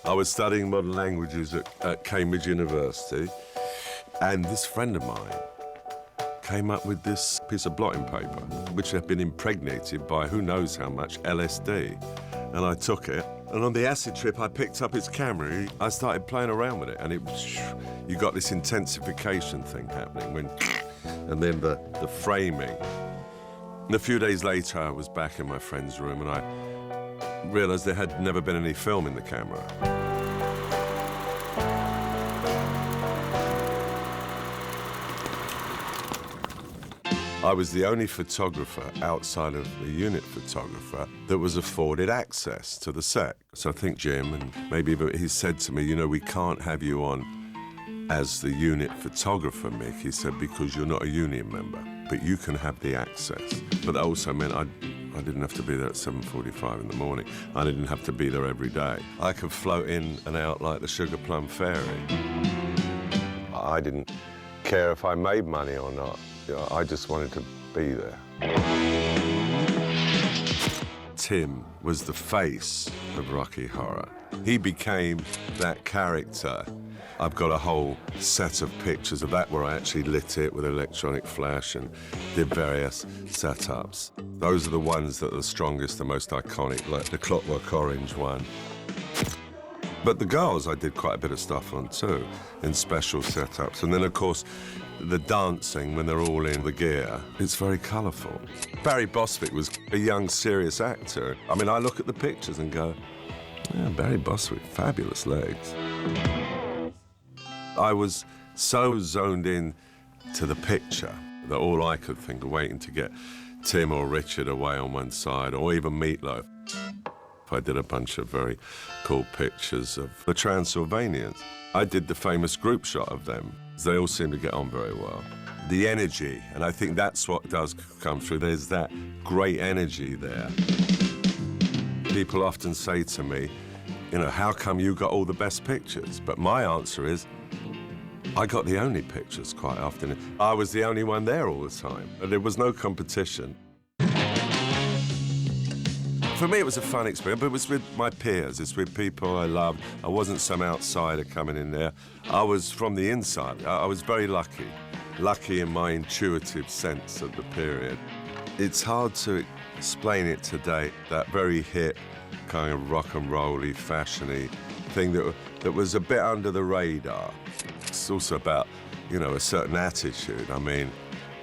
I was studying modern languages at Cambridge University, and this friend of mine came up with this piece of blotting paper, which had been impregnated by who knows how much LSD. And I took it, and on the acid trip, I picked up its camera. I started playing around with it, and you got this intensification thing happening, and then the framing. And a few days later, I was back in my friend's room, and I realized there had never been any film in the camera. I was the only photographer outside of the unit photographer that was afforded access to the set. So I think Jim, and maybe he said to me, you know, we can't have you on as the unit photographer, Mick. He said, because you're not a union member, but you can have the access. But that also meant I didn't have to be there at 7:45 in the morning. I didn't have to be there every day. I could float in and out like the Sugar Plum Fairy. I didn't care if I made money or not. I just wanted to be there. Tim was the face of Rocky Horror. He became that character. I've got a whole set of pictures of that where I actually lit it with electronic flash and did various setups. Those are the ones that are the strongest, the most iconic, like the Clockwork Orange one. But the girls I did quite a bit of stuff on too, in special setups. And then, of course, the dancing when they're all in the gear, it's very colourful. Barry Bostwick was a young, serious actor. I mean, I look at the pictures and go, yeah, Barry Bostwick, fabulous legs. I was so zoned in to the picture that all I could think of waiting to get Tim or Richard away on one side, or even Meatloaf. I did a bunch of very cool pictures of the Transylvanians. I did the famous group shot of them. They all seem to get on very well. The energy, and I think that's what does come through. There's that great energy there. People often say to me, you know, how come you got all the best pictures? But my answer is, I got the only pictures quite often. I was the only one there all the time, and there was no competition. For me, it was a fun experience, but it was with my peers. It's with people I loved. I wasn't some outsider coming in there. I was from the inside. I was very lucky. Lucky in my intuitive sense of the period. It's hard to explain it today, that very hip, kind of rock and roll-y, fashion-y thing that was a bit under the radar. It's also about, you know, a certain attitude. I mean,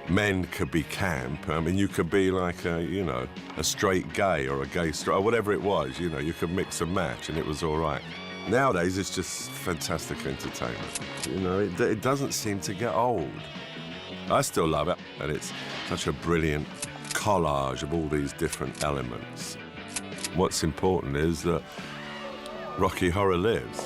men could be camp. I mean, you could be like a, you know, a straight gay or a gay straight, or whatever it was, you know, you could mix and match and it was all right. Nowadays, it's just fantastic entertainment. You know, it doesn't seem to get old. I still love it, and it's such a brilliant collage of all these different elements. What's important is that Rocky Horror lives.